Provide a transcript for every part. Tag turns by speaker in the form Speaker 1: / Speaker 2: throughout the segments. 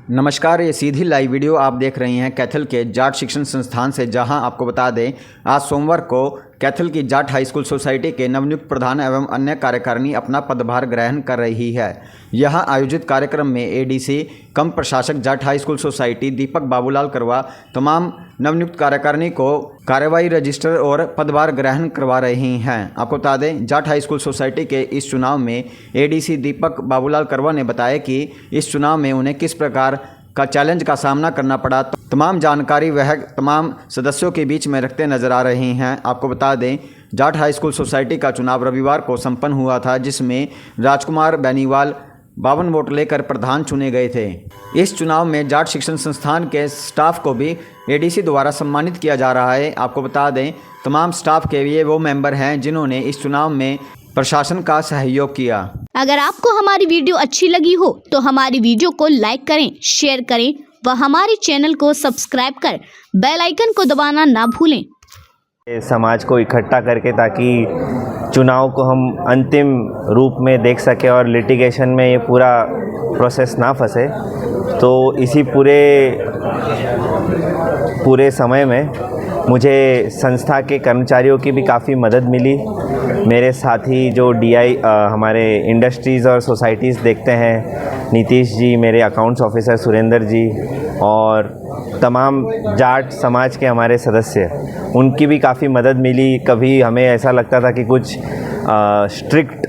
Speaker 1: नमस्कार, ये सीधी live video आप देख रही हैं कैथल के जाट शिक्षण संस्थान से, जहां आपको बता दें आज सोमवार को कैथल की जाट हाई स्कूल सोसाइटी के नवनियुक्त प्रधान एवं अन्य कार्यकारिणी अपना पदभार ग्रहण कर रही है। यहां आयोजित कार्यक्रम में एडीसी कम प्रशासक जाट हाई स्कूल सोसाइटी दीपक बाबूलाल करवा तमाम नवनियुक्त कार्यकारिणी को कार्यवाही रजिस्टर और पदभार ग्रहण करवा रही हैं। आपको बता दें जाट हाई स्कूल सोसाइटी के इस चुनाव में एडीसी दीपक बाबूलाल करवा ने बताया कि इस चुनाव में उन्हें किस प्रकार का चैलेंज का सामना करना पड़ा। तमाम जानकारी वह तमाम सदस्यों के बीच में रखते नजर आ रही हैं। आपको बता दें जाट हाई स्कूल सोसाइटी का चुनाव रविवार को संपन्न हुआ था, जिसमें राजकुमार बेनीवाल 52 वोट लेकर प्रधान चुने गए थे। इस चुनाव में जाट शिक्षण संस्थान के स्टाफ को भी एडीसी द्वारा सम्मानित किया जा रहा है। आपको बता दें तमाम स्टाफ के ये वो मेंबर हैं जिन्होंने इस चुनाव में प्रशासन का सहयोग किया।
Speaker 2: अगर आपको हमारी वीडियो अच्छी लगी हो तो हमारी वीडियो को लाइक करें, शेयर करें व हमारे चैनल को सब्सक्राइब कर बेल आइकन को दबाना ना भूलें।
Speaker 3: समाज को इकट्ठा करके ताकि चुनाव को हम अंतिम रूप में देख सकें और लिटिगेशन में ये पूरा प्रोसेस ना फंसे, तो इसी पूरे समय में मुझे संस्था के कर्मचारियों की भी काफ़ी मदद मिली। मेरे साथी जो डीआई हमारे इंडस्ट्रीज़ और सोसाइटीज़ देखते हैं, नीतीश जी, मेरे अकाउंट्स ऑफिसर सुरेंद्र जी और तमाम जाट समाज के हमारे सदस्य, उनकी भी काफ़ी मदद मिली। कभी हमें ऐसा लगता था कि कुछ स्ट्रिक्ट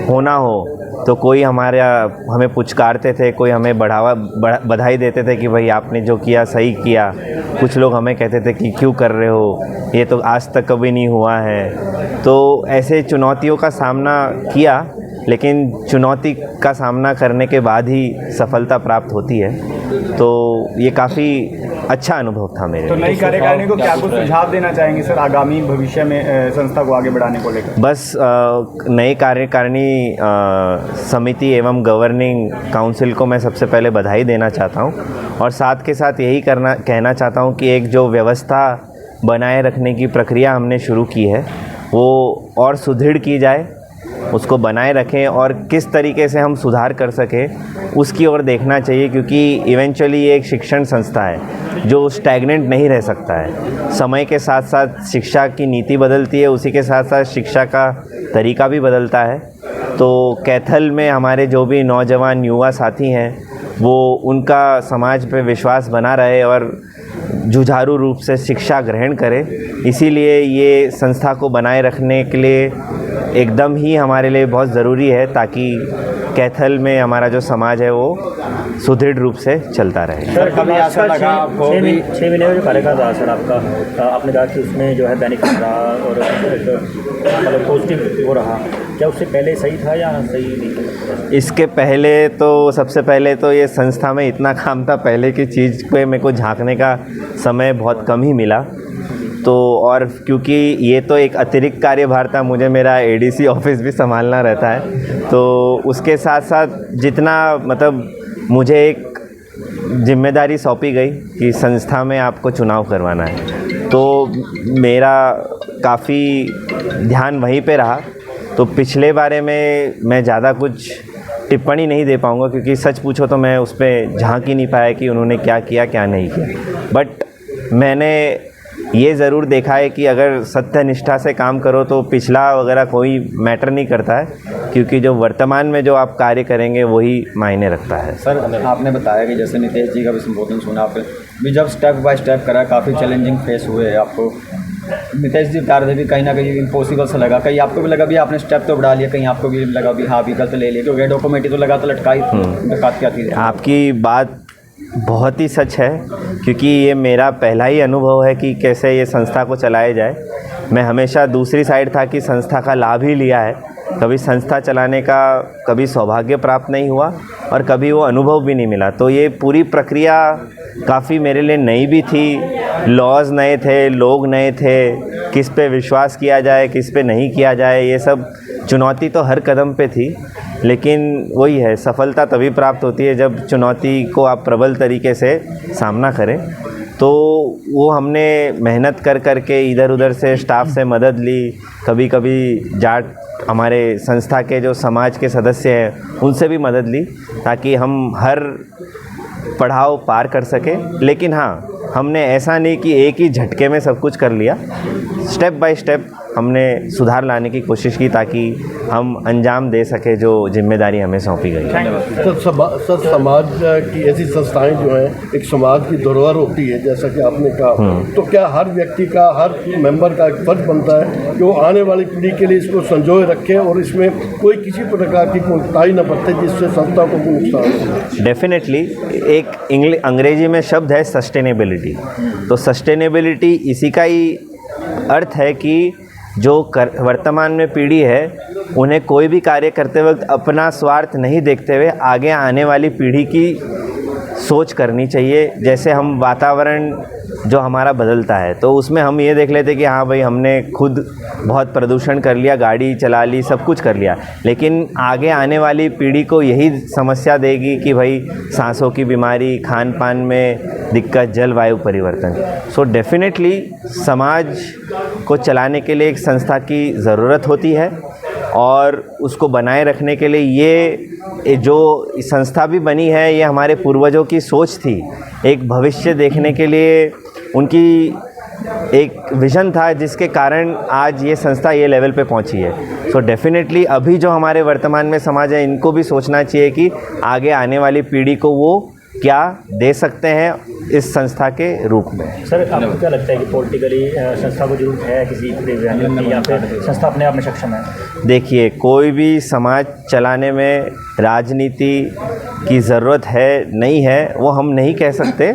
Speaker 3: होना हो तो कोई हमें पुचकारते थे, कोई हमें बधाई देते थे कि भाई आपने जो किया सही किया। कुछ लोग हमें कहते थे कि क्यों कर रहे हो, ये तो आज तक कभी नहीं हुआ है। तो ऐसे चुनौतियों का सामना किया, लेकिन चुनौती का सामना करने के बाद ही सफलता प्राप्त होती है। तो ये काफ़ी अच्छा अनुभव था मेरे।
Speaker 4: तो नई कार्यकारिणी को क्या कुछ सुझाव देना चाहेंगे सर आगामी भविष्य में संस्था को आगे बढ़ाने को लेकर?
Speaker 3: बस नई कार्यकारिणी समिति एवं गवर्निंग काउंसिल को मैं सबसे पहले बधाई देना चाहता हूँ और साथ के साथ यही कहना चाहता हूँ कि एक जो व्यवस्था बनाए रखने की प्रक्रिया हमने शुरू की है वो और सुदृढ़ की जाए, उसको बनाए रखें और किस तरीके से हम सुधार कर सकें उसकी ओर देखना चाहिए, क्योंकि इवेंचुअली ये एक शिक्षण संस्था है जो स्टैग्नेंट नहीं रह सकता है। समय के साथ साथ शिक्षा की नीति बदलती है, उसी के साथ साथ शिक्षा का तरीका भी बदलता है। तो कैथल में हमारे जो भी नौजवान युवा साथी हैं वो उनका समाज पे विश्वास बना रहे और जुझारू रूप से शिक्षा ग्रहण करें। इसीलिए ये संस्था को बनाए रखने के लिए एकदम ही हमारे लिए बहुत ज़रूरी है, ताकि कैथल में हमारा जो समाज है वो सुदृढ़ रूप से चलता रहे।
Speaker 4: सर कभी ऐसा लगा आपको
Speaker 5: 6 महीने में जो कार्यकाल रहा सर आपका, आपने कहा कि उसमें जो है बेनिफिट रहा और मतलब पॉजिटिव वो रहा, क्या उससे पहले सही था या सही नहीं?
Speaker 3: इसके पहले तो सबसे पहले तो ये संस्था में इतना काम था, पहले की चीज़ पे मेरे को झांकने का समय बहुत कम ही मिला। तो और क्योंकि ये तो एक अतिरिक्त कार्यभार था, मुझे मेरा एडीसी ऑफिस भी संभालना रहता है, तो उसके साथ साथ जितना मतलब मुझे एक जिम्मेदारी सौंपी गई कि संस्था में आपको चुनाव करवाना है, तो मेरा काफ़ी ध्यान वहीं पे रहा। तो पिछले बारे में मैं ज़्यादा कुछ टिप्पणी नहीं दे पाऊँगा, क्योंकि सच पूछो तो मैं उस पर झांक ही नहीं पाया कि उन्होंने क्या किया क्या नहीं किया। बट मैंने ये ज़रूर देखा है कि अगर सत्य निष्ठा से काम करो तो पिछला वगैरह कोई मैटर नहीं करता है, क्योंकि जो वर्तमान में जो आप कार्य करेंगे वही मायने रखता है।
Speaker 1: सर आपने बताया कि जैसे नीतीश जी का भी संबोधन सुना आपने भी, जब स्टेप बाय स्टेप करा काफ़ी चैलेंजिंग फेस हुए हैं आपको। नीतीश जी बता रहे थे भी कहीं ना कहीं इम्पॉसिबल सा लगा, कहीं आपको भी लगा भी आपने स्टेप तो बढ़ा लिया, कहीं आपको भी लगा भी हाँ भी गलत ले लिया, क्योंकि डॉक्यूमेंट तो लगा तो लटकाई क्या थी। आपकी
Speaker 3: बात बहुत ही सच है, क्योंकि ये मेरा पहला ही अनुभव है कि कैसे ये संस्था को चलाया जाए। मैं हमेशा दूसरी साइड था कि संस्था का लाभ ही लिया है, कभी संस्था चलाने का कभी सौभाग्य प्राप्त नहीं हुआ और कभी वो अनुभव भी नहीं मिला। तो ये पूरी प्रक्रिया काफ़ी मेरे लिए नई भी थी, लॉज नए थे, लोग नए थे, किस पे विश्वास किया जाए किस पे नहीं किया जाए, ये सब चुनौती तो हर कदम पे थी। लेकिन वही है, सफलता तभी प्राप्त होती है जब चुनौती को आप प्रबल तरीके से सामना करें। तो वो हमने मेहनत कर के इधर उधर से स्टाफ से मदद ली, कभी कभी जाट हमारे संस्था के जो समाज के सदस्य हैं उनसे भी मदद ली, ताकि हम हर पड़ाव पार कर सके। लेकिन हाँ, हमने ऐसा नहीं कि एक ही झटके में सब कुछ कर लिया, स्टेप बाय स्टेप हमने सुधार लाने की कोशिश की ताकि हम अंजाम दे सके जो जिम्मेदारी हमें सौंपी गई है।
Speaker 6: सर समाज की ऐसी संस्थाएं जो हैं एक समाज की धरोहर होती है, जैसा कि आपने कहा, तो क्या हर व्यक्ति का, हर मेंबर का एक फर्ज बनता है कि वो आने वाली पीढ़ी के लिए इसको संजोए रखे और इसमें कोई किसी प्रकार की कोताही न बरते जिससे संस्था को कोई नुकसान हो?
Speaker 3: डेफिनेटली एक अंग्रेजी में शब्द है सस्टेनेबिलिटी। तो सस्टेनेबिलिटी इसी का ही अर्थ है कि जो वर्तमान में पीढ़ी है उन्हें कोई भी कार्य करते वक्त अपना स्वार्थ नहीं देखते हुए आगे आने वाली पीढ़ी की सोच करनी चाहिए। जैसे हम वातावरण जो हमारा बदलता है तो उसमें हम ये देख लेते कि हाँ भाई हमने खुद बहुत प्रदूषण कर लिया, गाड़ी चला ली, सब कुछ कर लिया, लेकिन आगे आने वाली पीढ़ी को यही समस्या देगी कि भाई सांसों की बीमारी, खान पान में दिक्कत, जलवायु परिवर्तन। सो डेफिनेटली समाज को चलाने के लिए एक संस्था की ज़रूरत होती है और उसको बनाए रखने के लिए ये जो संस्था भी बनी है ये हमारे पूर्वजों की सोच थी। एक भविष्य देखने के लिए उनकी एक विज़न था जिसके कारण आज ये संस्था ये लेवल पे पहुंची है। सो डेफिनेटली अभी जो हमारे वर्तमान में समाज है इनको भी सोचना चाहिए कि आगे आने वाली पीढ़ी को वो क्या दे सकते हैं इस संस्था के रूप में।
Speaker 5: सर आपको क्या लगता है कि पॉलिटिकली संस्था को जरूरत है किसी प्रेसिडेंट की, या फिर संस्था अपने आप में सक्षम है?
Speaker 3: देखिए, कोई भी समाज चलाने में राजनीति की ज़रूरत है नहीं है वो हम नहीं कह सकते।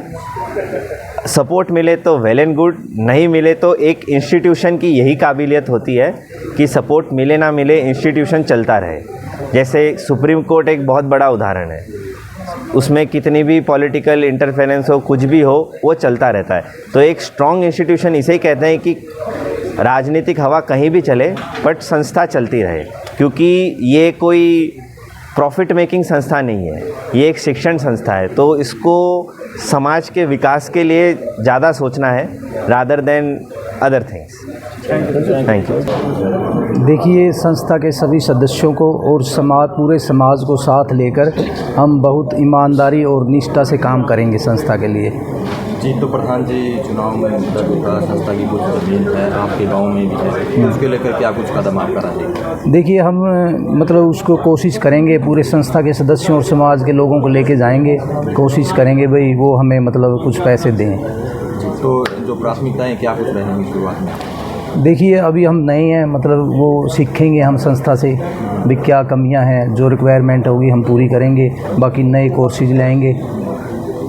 Speaker 3: सपोर्ट मिले तो वेल एंड गुड, नहीं मिले तो एक इंस्टीट्यूशन की यही काबिलियत होती है कि सपोर्ट मिले ना मिले इंस्टीट्यूशन चलता रहे। जैसे सुप्रीम कोर्ट एक बहुत बड़ा उदाहरण है, उसमें कितनी भी पॉलिटिकल इंटरफेरेंस हो, कुछ भी हो, वो चलता रहता है। तो एक स्ट्रॉन्ग इंस्टीट्यूशन इसे ही कहते हैं कि राजनीतिक हवा कहीं भी चले बट संस्था चलती रहे, क्योंकि ये कोई प्रॉफिट मेकिंग संस्था नहीं है, ये एक शिक्षण संस्था है। तो इसको समाज के विकास के लिए ज़्यादा सोचना है rather than other things. Thank you.
Speaker 7: देखिए, संस्था के सभी सदस्यों को और पूरे समाज को साथ लेकर हम बहुत ईमानदारी और निष्ठा से काम करेंगे संस्था के लिए।
Speaker 8: जी, तो प्रधान जी, चुनाव में संस्था की कुछ ज़मीन है आपके गांव में भी है, उसके लेकर क्या कुछ कदम आप कराएंगे?
Speaker 7: देखिए, हम मतलब उसको कोशिश करेंगे, पूरे संस्था के सदस्यों और समाज के लोगों को लेके जाएंगे, कोशिश करेंगे भाई वो हमें मतलब कुछ पैसे दें।
Speaker 8: तो जो प्राथमिकताएं क्या कुछ रहेंगी शुरुआत में?
Speaker 7: देखिए, अभी हम नए हैं, मतलब वो सीखेंगे हम संस्था से भी क्या कमियां हैं, जो रिक्वायरमेंट होगी हम पूरी करेंगे, बाकी नए कोर्सेज लाएंगे।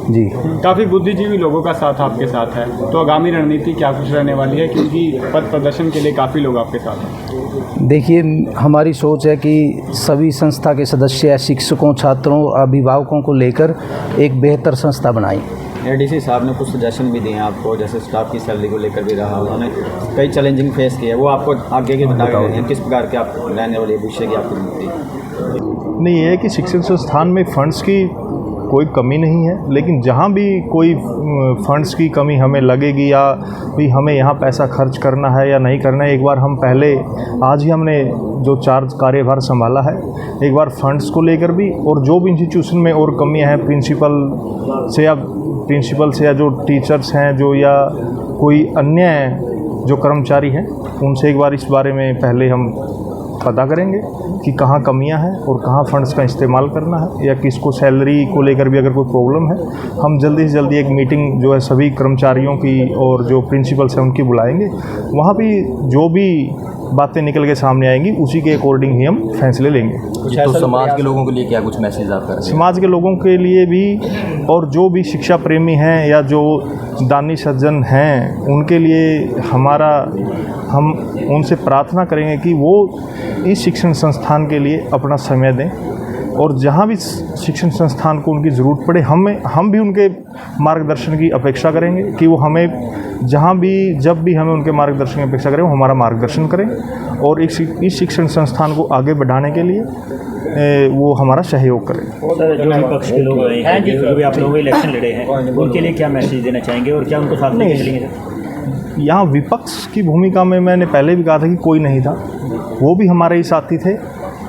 Speaker 7: जी,
Speaker 4: काफ़ी बुद्धिजीवी लोगों का साथ आपके साथ है, तो आगामी रणनीति क्या कुछ रहने वाली है, क्योंकि पद प्रदर्शन के लिए काफ़ी लोग आपके साथ हैं?
Speaker 7: देखिए, हमारी सोच है कि सभी संस्था के सदस्य शिक्षकों, छात्रों, अभिभावकों को लेकर एक बेहतर संस्था बनाएं।
Speaker 1: एडीसी साहब ने कुछ सजेशन भी दिए हैं आपको, जैसे स्टाफ की सैलरी को लेकर भी रहा, उन्होंने कई चैलेंजिंग फेस किया, वो आपको आगे की बता रहे हैं किस प्रकार के आप रहने वाले भविष्य की आपकी रणनीति?
Speaker 9: नहीं, ये है कि शिक्षण संस्थान में फंड्स की कोई कमी नहीं है, लेकिन जहाँ भी कोई फंड्स की कमी हमें लगेगी या भी हमें यहाँ पैसा खर्च करना है या नहीं करना है, एक बार हम पहले आज ही हमने जो चार्ज कार्यभार संभाला है, एक बार फंड्स को लेकर भी और जो भी इंस्टीट्यूशन में और कमियाँ हैं प्रिंसिपल से या जो टीचर्स हैं जो या कोई अन्य जो कर्मचारी हैं उनसे एक बार इस बारे में पहले हम पता करेंगे कि कहाँ कमियां हैं और कहाँ फंड्स का इस्तेमाल करना है, या किसको सैलरी को लेकर भी अगर कोई प्रॉब्लम है, हम जल्दी से जल्दी एक मीटिंग जो है सभी कर्मचारियों की और जो प्रिंसिपल्स हैं उनकी बुलाएंगे। वहाँ भी जो भी बातें निकल के सामने आएंगी उसी के अकॉर्डिंग ही हम फैसले लेंगे।
Speaker 8: तो समाज के लोगों के लिए क्या कुछ मैसेज आप करेंगे?
Speaker 9: समाज के लोगों के लिए भी और जो भी शिक्षा प्रेमी हैं या जो दानी सज्जन हैं उनके लिए हम उनसे प्रार्थना करेंगे कि वो इस शिक्षण संस्थान के लिए अपना समय दें और जहाँ भी शिक्षण संस्थान को उनकी ज़रूरत पड़े हम भी उनके मार्गदर्शन की अपेक्षा करेंगे कि वो हमें जहाँ भी जब भी हमें उनके मार्गदर्शन की अपेक्षा करें वो हमारा मार्गदर्शन करें और इस शिक्षण संस्थान को आगे बढ़ाने के लिए वो हमारा सहयोग करें।
Speaker 5: सर, जो विपक्ष के लोग हैं, जो भी आप लोग इलेक्शन लड़े हैं, उनके लिए क्या मैसेज देना चाहेंगे और क्या उनको साथ लेके चलेंगे?
Speaker 9: यहाँ विपक्ष की भूमिका में मैंने पहले भी कहा था कि कोई नहीं था, वो भी हमारे ही साथी थे।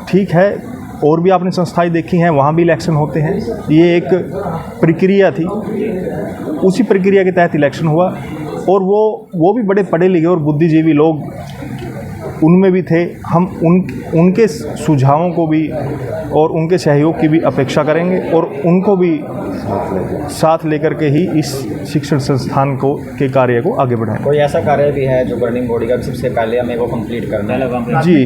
Speaker 9: ठीक है, और भी आपने संस्थाएं देखी हैं, वहाँ भी इलेक्शन होते हैं। ये एक प्रक्रिया थी, उसी प्रक्रिया के तहत इलेक्शन हुआ और वो भी बड़े पढ़े लिखे और बुद्धिजीवी लोग उनमें भी थे। हम उनके सुझावों को भी और उनके सहयोग की भी अपेक्षा करेंगे और उनको भी साथ लेकर के ही इस शिक्षण संस्थान के कार्य को आगे बढ़ाएं।
Speaker 1: कोई ऐसा कार्य भी है जो गवर्निंग बॉडी का सबसे पहले हमें वो कंप्लीट करना है?
Speaker 9: जी,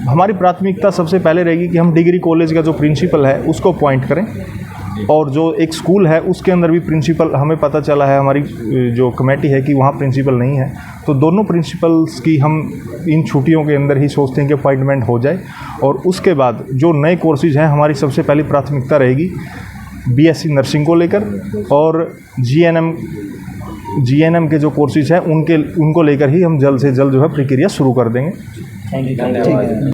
Speaker 9: हमारी प्राथमिकता सबसे पहले रहेगी कि हम डिग्री कॉलेज का जो प्रिंसिपल है उसको अपॉइंट करें और जो एक स्कूल है उसके अंदर भी प्रिंसिपल, हमें पता चला है हमारी जो कमेटी है कि वहाँ प्रिंसिपल नहीं है, तो दोनों प्रिंसिपल्स की हम इन छुट्टियों के अंदर ही सोचते हैं कि अपॉइंटमेंट हो जाए। और उसके बाद जो नए कोर्सेज हैं, हमारी सबसे पहली प्राथमिकता रहेगी BSc नर्सिंग को लेकर और GNM के जो कोर्सेज हैं उनको लेकर ही हम जल्द से जल्द जो है प्रक्रिया शुरू कर देंगे।
Speaker 5: Thank you.